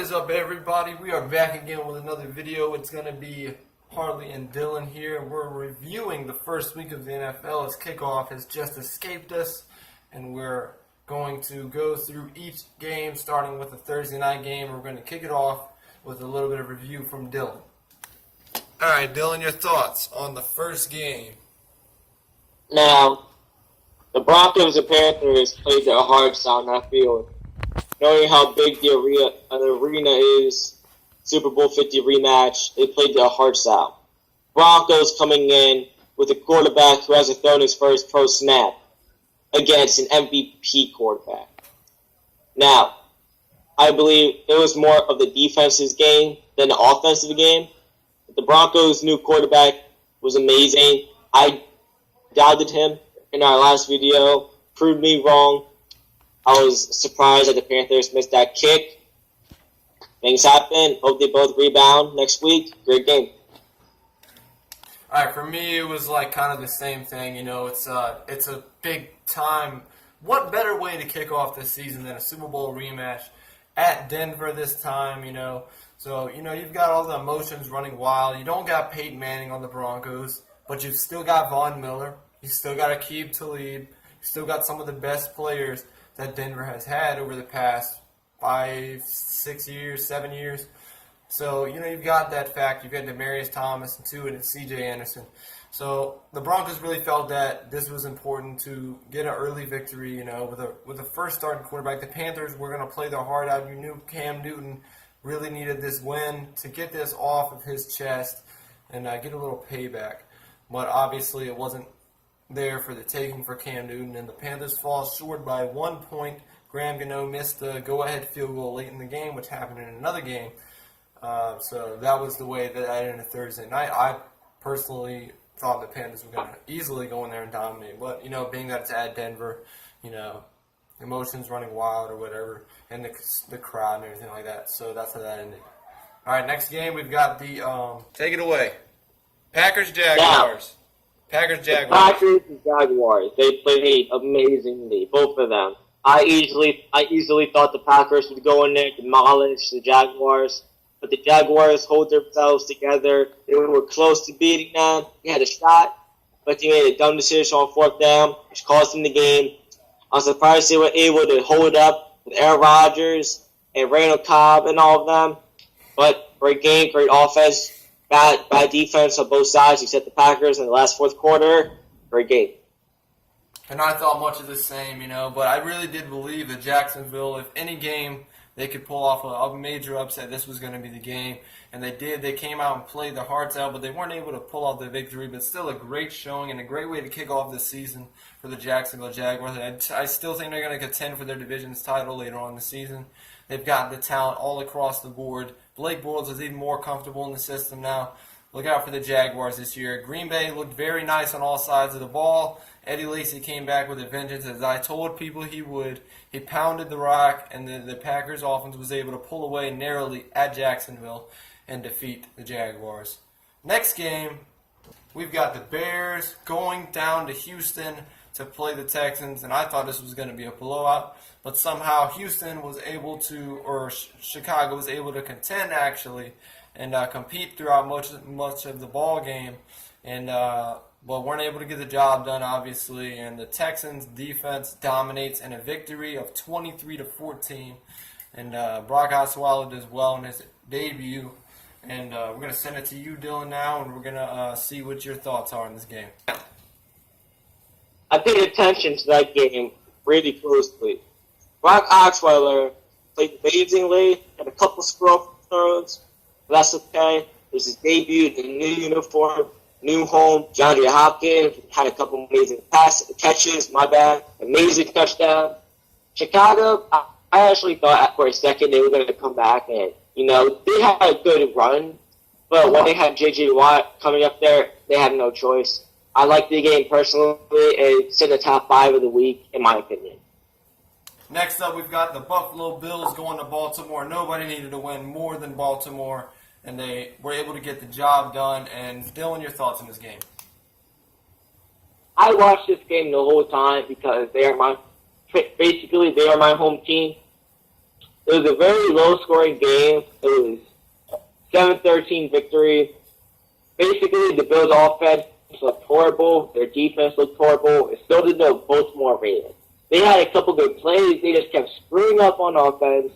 What is up, everybody? We are back again with another video. It's going to be Harley and Dylan here. We're reviewing the first week of the NFL as kickoff has just escaped us, and we're going to go through each game, starting with the Thursday night game. We're going to kick it off with a little bit of review from Dylan. All right, Dylan, your thoughts on the first game? Now, the Broncos and Panthers played their hearts out on that field. Knowing how big the arena is, Super Bowl 50 rematch, they played their hearts out. Broncos coming in with a quarterback who hasn't thrown his first pro snap against an MVP quarterback. Now, I believe it was more of the defense's game than the offensive game. The Broncos' new quarterback was amazing. I doubted him in our last video, proved me wrong. I was surprised that the Panthers missed that kick. Things happen. Hope they both rebound next week. Great game. All right, for me, it was like kind of the same thing. You know, it's a big time. What better way to kick off this season than a Super Bowl rematch at Denver this time? You know, so you've got all the emotions running wild. You don't got Peyton Manning on the Broncos, but you've still got Von Miller. You still got Aqib Talib. You still got some of the best players that Denver has had over the past 5, 6 years, 7 years. So, you've got that fact. You've got Demaryius Thomas and Tua and C.J. Anderson. So, the Broncos really felt that this was important to get an early victory, with a first starting quarterback. The Panthers were going to play their heart out. You knew Cam Newton really needed this win to get this off of his chest and get a little payback. But obviously, it wasn't there for the taking for Cam Newton, and the Panthers fall short by 1 point. Graham Gano missed the go-ahead field goal late in the game, which happened in another game. So that was the way that I ended Thursday night. I personally thought the Panthers were going to easily go in there and dominate, but being that it's at Denver, emotions running wild or whatever, and the crowd and everything like that. So that's how that ended. All right, next game we've got the take it away, Packers-Jaguars. Packers-Jaguars. Packers and Jaguars. They played amazingly, both of them. I easily thought the Packers would go in there, demolish the Jaguars, but the Jaguars hold themselves together. They were close to beating them. They had a shot, but they made a dumb decision on fourth down, which cost them the game. I'm surprised they were able to hold up with Aaron Rodgers and Randall Cobb and all of them. But great game, great offense. Bad defense on both sides, except the Packers in the last fourth quarter. Great game. And I thought much of the same, but I really did believe that Jacksonville, if any game they could pull off a major upset, this was going to be the game. And they did. They came out and played their hearts out, but they weren't able to pull off the victory. But still a great showing and a great way to kick off this season for the Jacksonville Jaguars. I still think they're going to contend for their division's title later on in the season. They've got the talent all across the board. Blake Bortles is even more comfortable in the system now. Look out for the Jaguars this year. Green Bay looked very nice on all sides of the ball. Eddie Lacy came back with a vengeance, as I told people he would. He pounded the rock, and the Packers offense was able to pull away narrowly at Jacksonville and defeat the Jaguars. Next game, we've got the Bears going down to Houston to play the Texans, and I thought this was going to be a blowout, but somehow Houston was able to, or Chicago was able to contend actually, and compete throughout much of the ball game, and but weren't able to get the job done obviously. And the Texans defense dominates in a victory of 23-14, and Brock Osweiler does well in his debut. And we're going to send it to you, Dylan, now, and we're going to see what your thoughts are on this game. I paid attention to that game really closely. Brock Osweiler played amazingly, had a couple screw throws, but that's okay. It was his debut in a new uniform, new home. DeAndre Hopkins had a couple amazing catches, amazing touchdown. Chicago, I actually thought for a second they were going to come back and, they had a good run, but when they had J.J. Watt coming up there, they had no choice. I like the game personally. It's in the top 5 of the week, in my opinion. Next up, we've got the Buffalo Bills going to Baltimore. Nobody needed to win more than Baltimore, and they were able to get the job done. And Dylan, your thoughts on this game? I watched this game the whole time because they are my home team. It was a very low-scoring game. It was 7-13 victory. Basically, the Bills' offense looked horrible. Their defense looked horrible. And so did the Baltimore Ravens. They had a couple good plays. They just kept screwing up on offense.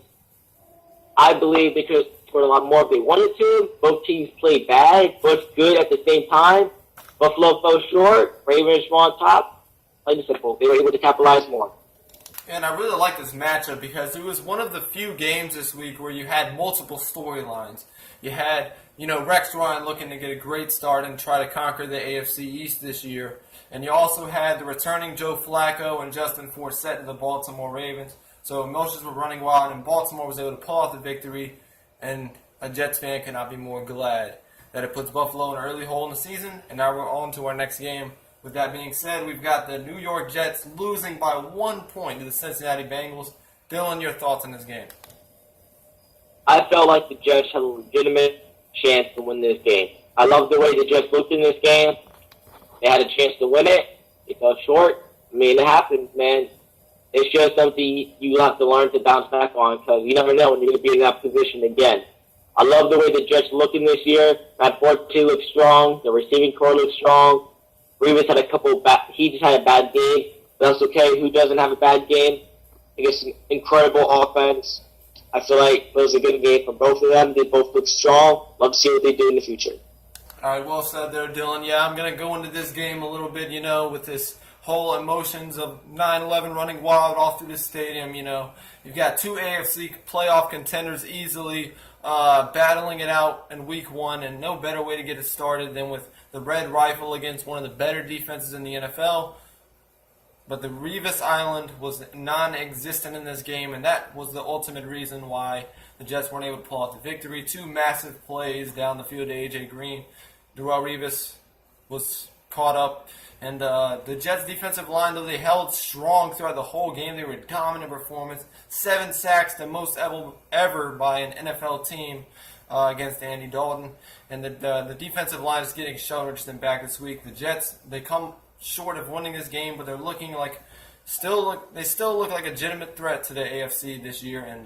I believe they could have scored a lot more if they wanted to. Both teams played bad, both good at the same time. Buffalo fell short. Ravens were on top. Plain and simple. They were able to capitalize more. And I really like this matchup because it was one of the few games this week where you had multiple storylines. You had, Rex Ryan looking to get a great start and try to conquer the AFC East this year. And you also had the returning Joe Flacco and Justin Forsett to the Baltimore Ravens. So emotions were running wild, and Baltimore was able to pull out the victory. And a Jets fan cannot be more glad that it puts Buffalo in an early hole in the season. And now we're on to our next game. With that being said, we've got the New York Jets losing by 1 point to the Cincinnati Bengals. Dylan, your thoughts on this game? I felt like the Jets had a legitimate chance to win this game. I love the way the Jets looked in this game. They had a chance to win it. They fell short. I mean, it happens, man. It's just something you have to learn to bounce back on because you never know when you're going to be in that position again. I love the way the Jets looking this year. Matt Forte looks strong. The receiving core looks strong. Revis had he just had a bad game. But that's okay. Who doesn't have a bad game? They get some incredible offense. I feel like it was a good game for both of them. They both look strong. Love to see what they do in the future. All right, well said there, Dylan. Yeah, I'm going to go into this game a little bit, with this whole emotions of 9-11 running wild all through the stadium, You've got two AFC playoff contenders easily battling it out in week one, and no better way to get it started than with the Red Rifle against one of the better defenses in the NFL. But the Revis Island was non-existent in this game, and that was the ultimate reason why the Jets weren't able to pull out the victory. Two massive plays down the field to A.J. Green. Darrelle Revis was caught up. And the Jets' defensive line, though they held strong throughout the whole game, they were a dominant performance. 7 sacks, the most ever by an NFL team against Andy Dalton. And the defensive line is getting Sheldon Richardson back this week. The Jets, they come short of winning this game, but they're looking like they still look like a legitimate threat to the AFC this year. And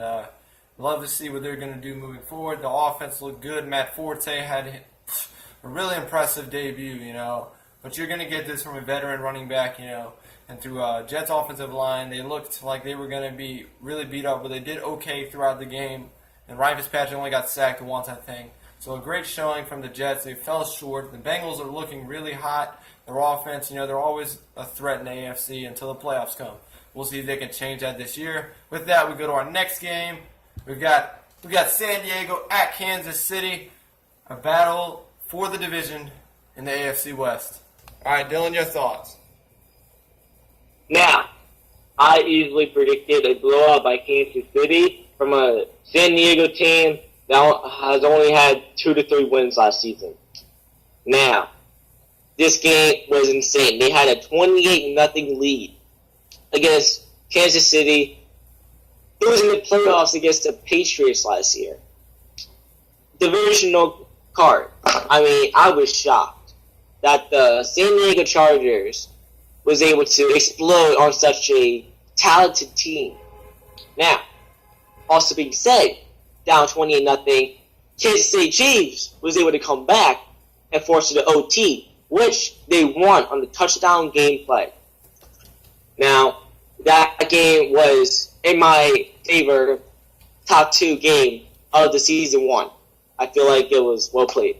love to see what they're going to do moving forward. The offense looked good. Matt Forte had a really impressive debut, But you're going to get this from a veteran running back, And through Jets' offensive line, they looked like they were going to be really beat up, but they did okay throughout the game. And Ryan Fitzpatrick only got sacked once, I think. So a great showing from the Jets. They fell short. The Bengals are looking really hot. Their offense, they're always a threat in the AFC until the playoffs come. We'll see if they can change that this year. With that, we go to our next game. We've got San Diego at Kansas City. A battle for the division in the AFC West. All right, Dylan, your thoughts. Now, I easily predicted a blowout by Kansas City from a San Diego team that has only had 2 to 3 wins last season. Now, this game was insane. They had a 28-0 lead against Kansas City. It was in the playoffs against the Patriots last year. Divisional card. I mean, I was shocked that the San Diego Chargers was able to explode on such a talented team. Now, also being said, down 28-0, Kansas City Chiefs was able to come back and force it to OT, which they won on the touchdown gameplay. Now, that game was, in my favor, top 2 game of the season 1. I feel like it was well played.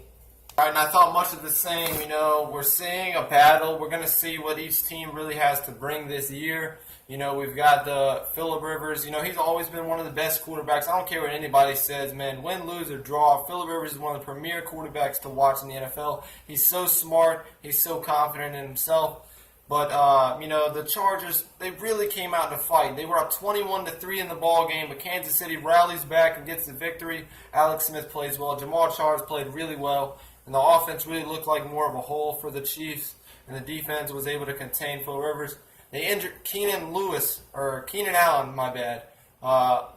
All right, and I thought much of the same. We're seeing a battle. We're going to see what each team really has to bring this year. We've got the Phillip Rivers. He's always been one of the best quarterbacks. I don't care what anybody says, man. Win, lose, or draw, Phillip Rivers is one of the premier quarterbacks to watch in the NFL. He's so smart. He's so confident in himself. But, the Chargers, they really came out to fight. They were up 21-3 in the ball game, but Kansas City rallies back and gets the victory. Alex Smith plays well. Jamal Charles played really well. And the offense really looked like more of a whole for the Chiefs. And the defense was able to contain Phil Rivers. They injured Keenan Allen,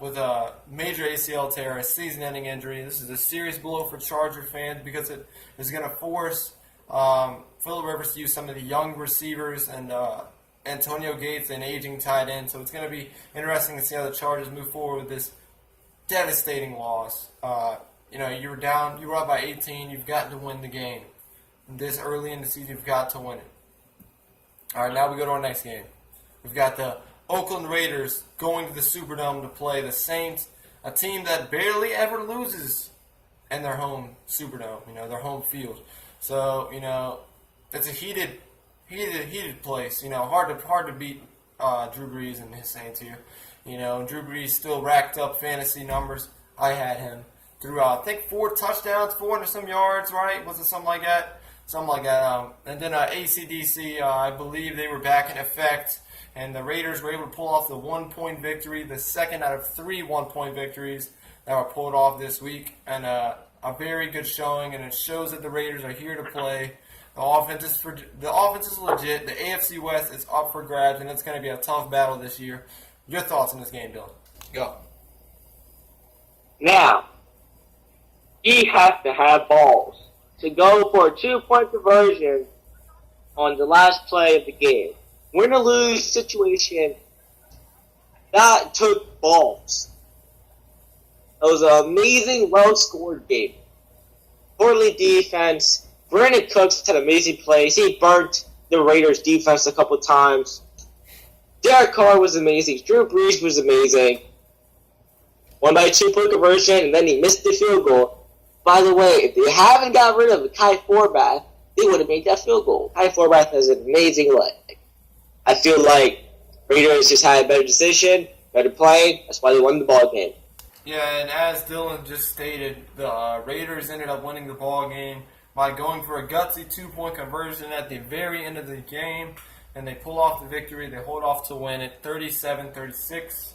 with a major ACL tear, a season-ending injury. This is a serious blow for Charger fans because it is going to force Phil Rivers to use some of the young receivers and Antonio Gates, an aging tight end. So it's going to be interesting to see how the Chargers move forward with this devastating loss. You were down, you were up by 18. You've got to win the game. This early in the season, you've got to win it. All right, now we go to our next game. We've got the Oakland Raiders going to the Superdome to play the Saints, a team that barely ever loses in their home Superdome, their home field. So, it's a heated place. Hard to beat Drew Brees and his Saints here. Drew Brees still racked up fantasy numbers. I had him threw I think 4 touchdowns, 400 some yards, right? Was it something like that? Something like that. And then ACDC, I believe they were back in effect, and the Raiders were able to pull off the 1-point victory, the second out of 3 1-point victories that were pulled off this week, and a very good showing, and it shows that the Raiders are here to play. The offense is legit. The AFC West is up for grabs, and it's going to be a tough battle this year. Your thoughts on this game, Dylan? Go. Now, he has to have balls to go for a 2-point conversion on the last play of the game. Win or lose situation, that took balls. It was an amazing, well-scored game. Harley defense. Brandon Cooks had amazing plays. He burnt the Raiders' defense a couple times. Derek Carr was amazing. Drew Brees was amazing. Won by a 2-point conversion, and then he missed the field goal. By the way, if they haven't got rid of Kai Forbath, they would have made that field goal. Kai Forbath has an amazing leg. I feel like Raiders just had a better decision, better play. That's why they won the ball game. Yeah, and as Dylan just stated, the Raiders ended up winning the ball game by going for a gutsy 2-point conversion at the very end of the game, and they pull off the victory. They hold off to win it 37-36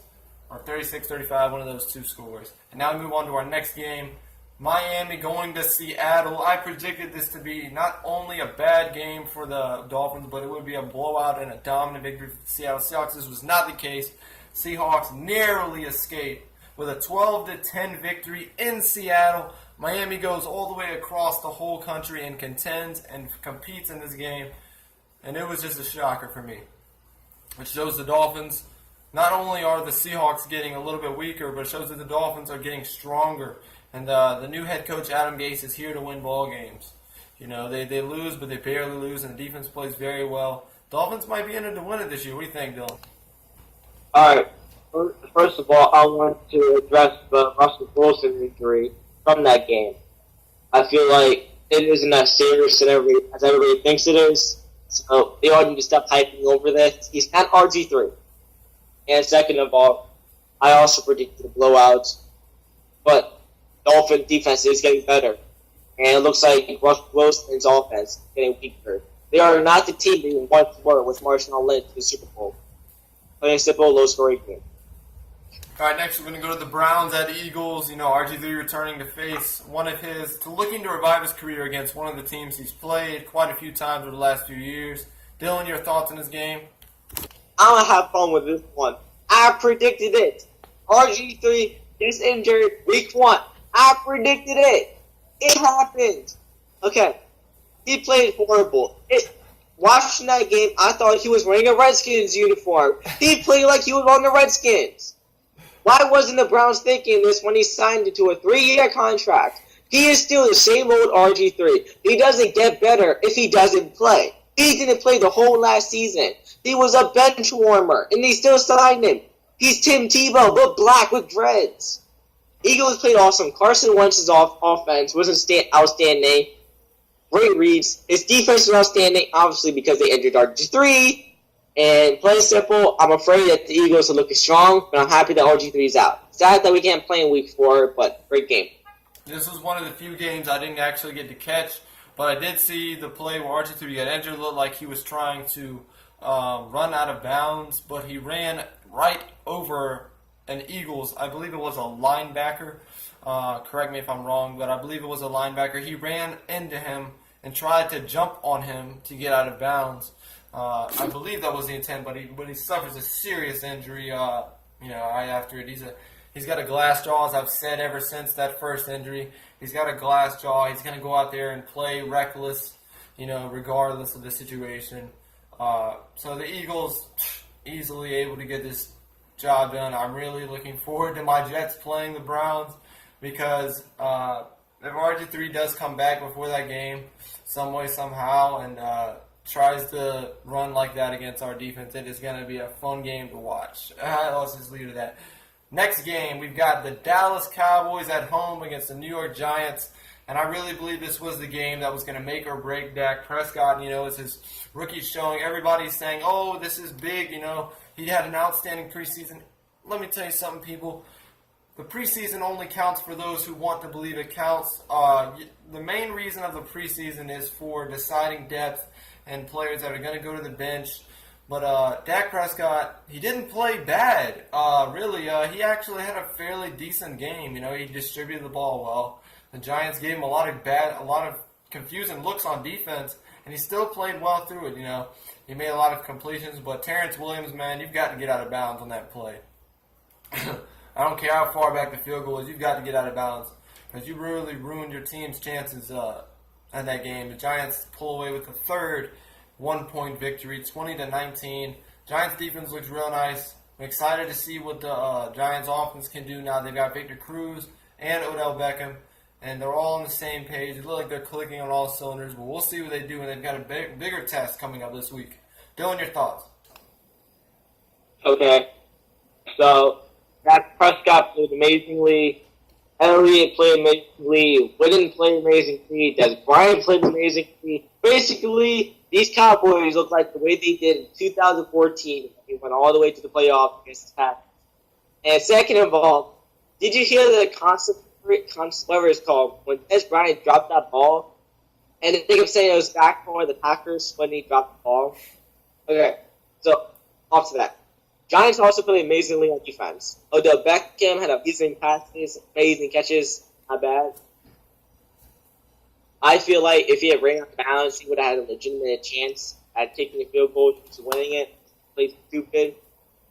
or 36-35, one of those two scores. And now we move on to our next game. Miami going to Seattle. I predicted this to be not only a bad game for the Dolphins, but it would be a blowout and a dominant victory for the Seattle Seahawks. This was not the case. Seahawks narrowly escaped with a 12-10 victory in Seattle. Miami goes all the way across the whole country and contends and competes in this game. And it was just a shocker for me. It shows the Dolphins, not only are the Seahawks getting a little bit weaker, but it shows that the Dolphins are getting stronger. And the new head coach, Adam Gase, is here to win ball games. They lose, but they barely lose, and the defense plays very well. Dolphins might be in it to win it this year. What do you think, Dylan? All right. First of all, I want to address the Russell Wilson injury from that game. I feel like it isn't as serious as everybody thinks it is. So they all need to stop hyping over this. He's not RG3. And second of all, I also predicted the blowouts. But Dolphin defense is getting better. And it looks like Russell Wilson's offense is getting weaker. They are not the team they once were with Marshawn Lynch in the Super Bowl. Plain simple, low-scoring game. All right, next we're going to go to the Browns at the Eagles. RG3 returning to face looking to revive his career against one of the teams he's played quite a few times over the last few years. Dylan, your thoughts on this game? I'm going to have fun with this one. I predicted it. RG3 is injured week 1. I predicted it. It happened. Okay. He played horrible. Watching that game, I thought he was wearing a Redskins uniform. He played like he was on the Redskins. Why wasn't the Browns thinking this when he signed into a 3-year contract? He is still the same old RG3. He doesn't get better if he doesn't play. He didn't play the whole last season. He was a bench warmer, and they still signed him. He's Tim Tebow, but black with dreads. Eagles played awesome. Carson Wentz's offense wasn't outstanding. Great reads. His defense was outstanding, obviously, because they injured RG3. And plain simple, I'm afraid that the Eagles are looking strong, but I'm happy that RG3 is out. Sad that we can't play in week 4, but great game. This was one of the few games I didn't actually get to catch, but I did see the play where RG3 got injured. It looked like he was trying to run out of bounds, but he ran right over an Eagles. I believe it was a linebacker. Correct me if I'm wrong, but I believe it was a linebacker. He ran into him and tried to jump on him to get out of bounds. I believe that was the intent, but he suffers a serious injury. Right after it, he's got a glass jaw, as I've said ever since that first injury. He's got a glass jaw. He's going to go out there and play reckless, regardless of the situation. So the Eagles easily able to get this job done. I'm really looking forward to my Jets playing the Browns because if RG3 does come back before that game, some way, somehow, and tries to run like that against our defense, it is going to be a fun game to watch. Let's just leave it at that. Next game, we've got the Dallas Cowboys at home against the New York Giants. And I really believe this was the game that was going to make or break Dak Prescott. You know, it's his rookie showing. Everybody's saying, oh, this is big. You know, he had an outstanding preseason. Let me tell you something, people. The preseason only counts for those who want to believe it counts. The main reason of the preseason is for deciding depth and players that are going to go to the bench. But Dak Prescott, he didn't play bad, really. He actually had a fairly decent game. You know, he distributed the ball well. The Giants gave him a lot of confusing looks on defense, and he still played well through it. You know, he made a lot of completions, but Terrence Williams, man, you've got to get out of bounds on that play. I don't care how far back the field goal is, you've got to get out of bounds because you really ruined your team's chances in that game. The Giants pull away with the third 1-point victory, 20-19. Giants defense looks real nice. I'm excited to see what the Giants offense can do now. They've got Victor Cruz and Odell Beckham. And they're all on the same page. It looks like they're clicking on all cylinders, but we'll see what they do, and they've got a bigger test coming up this week. Dylan, your thoughts? Okay. So, Dak Prescott played amazingly. Elliott played amazingly. Wooden played amazingly. Des Bryant played amazingly. Basically, these Cowboys look like the way they did in 2014. They went all the way to the playoffs against the Packers. And second of all, did you hear the concept? Whatever it's called, when Des Bryant dropped that ball, and they kept saying it was back for the Packers when he dropped the ball. Okay, so off to that. Giants also played amazingly on defense. Odell Beckham had amazing passes, amazing catches, not bad. I feel like if he had ran out of bounds, he would have had a legitimate chance at taking a field goal to winning it. Played stupid.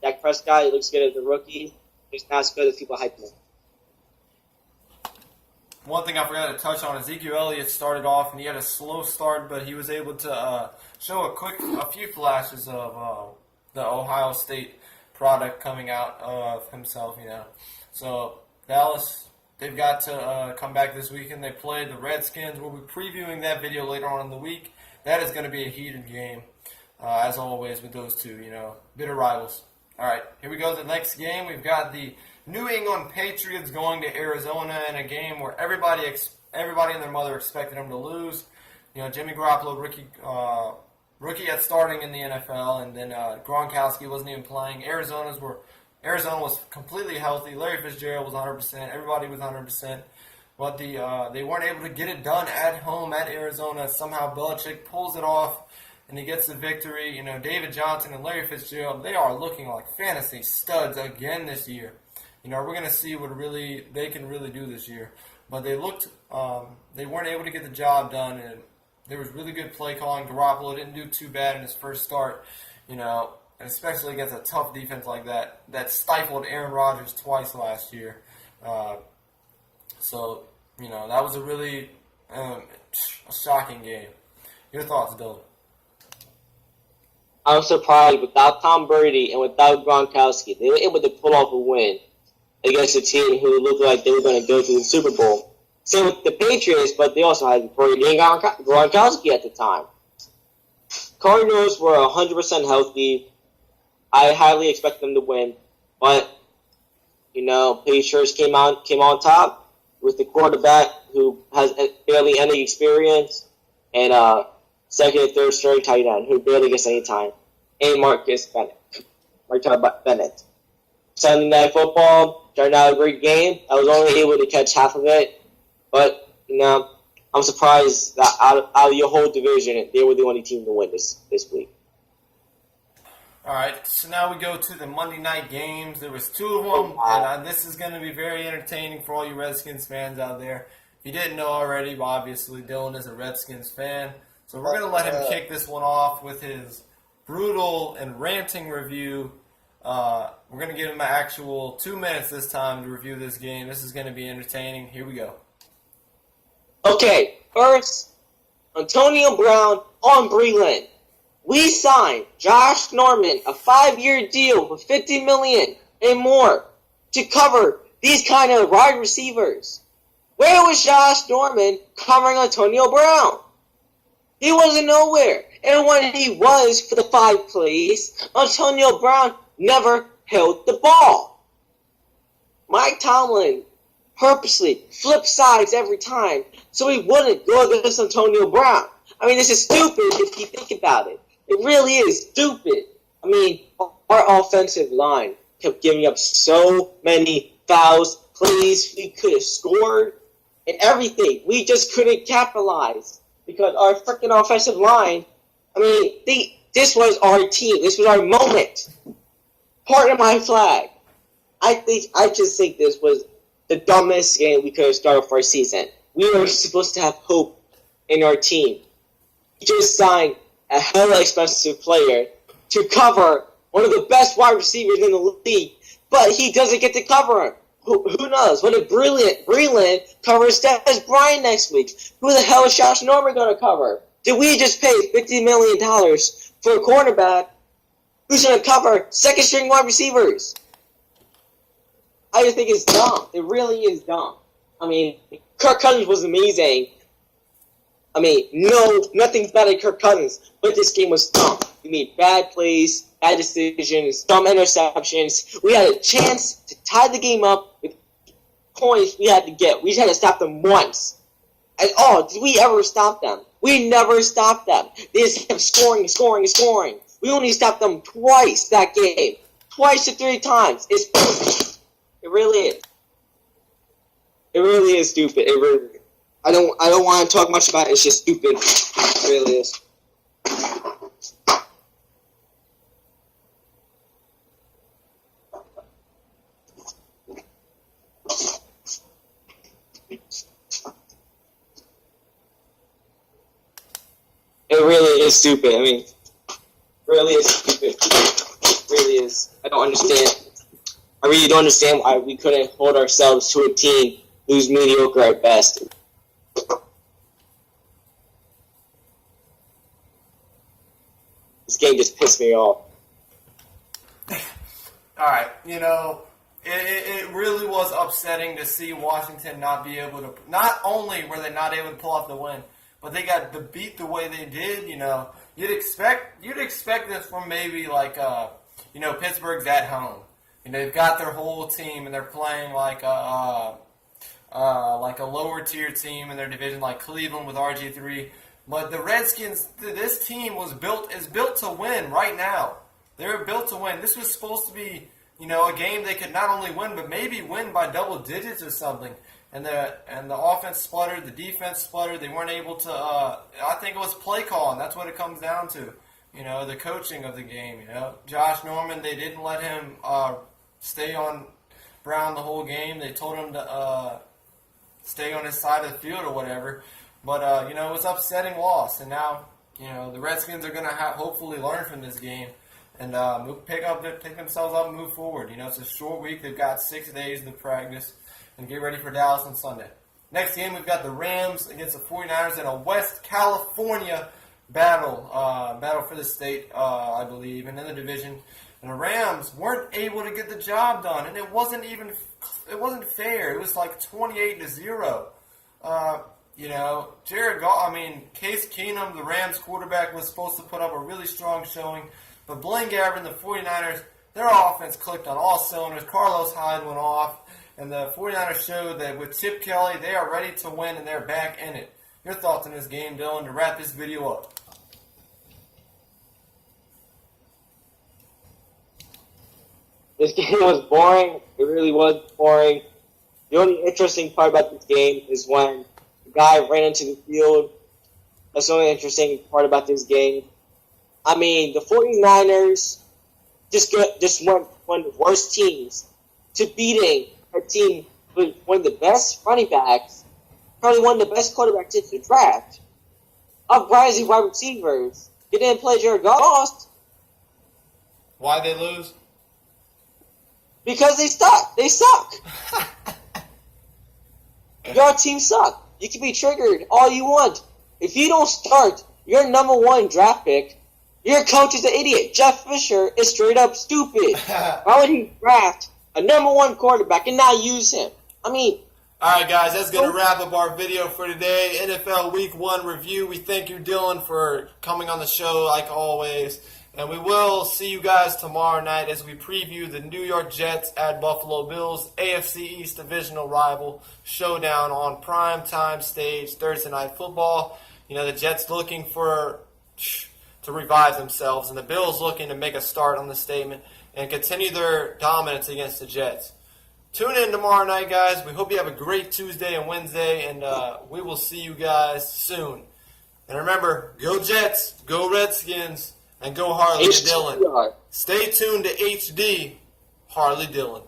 Dak Prescott, he looks good as a rookie. He's not as good as people hype him. One thing I forgot to touch on, Ezekiel Elliott started off and he had a slow start, but he was able to show a few flashes of the Ohio State product coming out of himself, you know. So Dallas, they've got to come back this weekend. They play the Redskins. We'll be previewing that video later on in the week. That is going to be a heated game, as always with those two, you know, bitter rivals. All right, here we go to the next game. We've got the New England Patriots going to Arizona in a game where everybody and their mother expected them to lose. You know, Jimmy Garoppolo, rookie at starting in the NFL, and then Gronkowski wasn't even playing. Arizona was completely healthy. Larry Fitzgerald was 100%. Everybody was 100%. But they weren't able to get it done at home at Arizona. Somehow Belichick pulls it off, and he gets the victory. You know, David Johnson and Larry Fitzgerald, they are looking like fantasy studs again this year. You know, we're going to see what they can really do this year. But they weren't able to get the job done, and there was really good play calling. Garoppolo didn't do too bad in his first start, you know, and especially against a tough defense like that stifled Aaron Rodgers twice last year. So, you know, that was a really a shocking game. Your thoughts, Dylan? I'm surprised without Tom Brady and without Gronkowski, they were able to pull off a win against a team who looked like they were going to go to the Super Bowl. Same with the Patriots, but they also had Brady and Gronkowski at the time. Cardinals were 100% healthy. I highly expect them to win, but you know, Patriots came on top with the quarterback who has barely any experience and second and third string tight end who barely gets any time, and Marcus Bennett. Sunday Night Football turned out a great game. I was only able to catch half of it, but you know, I'm surprised that out of your whole division, they were the only team to win this week. All right, so now we go to the Monday night games. There was two of them, and this is going to be very entertaining for all you Redskins fans out there. If you didn't know already, obviously Dylan is a Redskins fan, so we're going to let him kick this one off with his brutal and ranting review. We're going to give him an actual 2 minutes this time to review this game. This is going to be entertaining. Here we go. Okay, first, Antonio Brown on Breland. We signed Josh Norman a 5-year deal for $50 million. and more to cover these kind of wide receivers. Where was Josh Norman covering Antonio Brown? He wasn't nowhere. And when he was for the 5 plays, Antonio Brown never held the ball. Mike Tomlin purposely flipped sides every time so he wouldn't go against Antonio Brown. I mean, this is stupid if you think about it. It really is stupid. I mean, our offensive line kept giving up so many fouls, plays we could have scored, and everything. We just couldn't capitalize because our freaking offensive line, I mean, this was our team. This was our moment. Part of my flag. I just think this was the dumbest game we could have started for our season. We were supposed to have hope in our team. We just signed a hella expensive player to cover one of the best wide receivers in the league, but he doesn't get to cover him. Who knows? What if Breland covers Des Bryant next week? Who the hell is Josh Norman going to cover? Did we just pay $50 million for a cornerback who's going to cover second-string wide receivers? I just think it's dumb. It really is dumb. I mean, Kirk Cousins was amazing. I mean, nothing's better than Kirk Cousins, but this game was dumb. We made bad plays, bad decisions, dumb interceptions. We had a chance to tie the game up with points we had to get. We just had to stop them once. And did we ever stop them? We never stopped them. They just kept scoring. We only stopped them twice that game. Twice to 3 times. It really is. It really is stupid. I don't want to talk much about it. It's just stupid. It really is. It really is stupid. I mean, it really is stupid. It really is. I don't understand. I really don't understand why we couldn't hold ourselves to a team who's mediocre at best. This game just pissed me off. Alright, it really was upsetting to see Washington not be able to, not only were they not able to pull off the win, but they got beat the way they did. You'd expect this from maybe like Pittsburgh's at home. They've got their whole team and they're playing like a lower tier team in their division, like Cleveland with RG3. But the Redskins, this team is built to win right now. They're built to win. This was supposed to be, a game they could not only win, but maybe win by double digits or something. And the offense spluttered, the defense spluttered. They weren't able to. I think it was play calling. That's what it comes down to. The coaching of the game. Josh Norman, they didn't let him stay on Brown the whole game. They told him to stay on his side of the field or whatever. But, it was an upsetting loss. And now, the Redskins are going to hopefully learn from this game and pick themselves up and move forward. It's a short week. They've got 6 days to practice and get ready for Dallas on Sunday. Next game, we've got the Rams against the 49ers in a West California battle for the state, I believe, and in the division. And the Rams weren't able to get the job done, and it wasn't fair. It was like 28-0. Jared Goff, Case Keenum, the Rams quarterback, was supposed to put up a really strong showing, but Blaine Gabbert and the 49ers, their offense clicked on all cylinders. Carlos Hyde went off, and the 49ers showed that with Chip Kelly, they are ready to win, and they're back in it. Your thoughts on this game, Dylan, to wrap this video up? This game was boring. It really was boring. The only interesting part about this game is when the guy ran into the field. That's the only interesting part about this game. The 49ers just went one of the worst teams to beating a team with one of the best running backs, probably one of the best quarterbacks in the draft, uprising wide receivers. They didn't play Jared Goff. Why'd they lose? Because they suck. They suck. Your team suck. You can be triggered all you want. If you don't start your number 1 draft pick, your coach is an idiot. Jeff Fisher is straight up stupid. Why would he draft a number one quarterback and not use him. I mean, all right, guys, that's going to wrap up our video for today. NFL Week 1 review. We thank you, Dylan, for coming on the show like always. And we will see you guys tomorrow night as we preview the New York Jets at Buffalo Bills, AFC East divisional rival showdown on primetime stage Thursday Night Football. You know, the Jets looking to revive themselves, and the Bills looking to make a start on the statement and continue their dominance against the Jets. Tune in tomorrow night, guys. We hope you have a great Tuesday and Wednesday, and we will see you guys soon. And remember, go Jets, go Redskins, and go Harley and Dylan. Stay tuned to HD, Harley Dylan.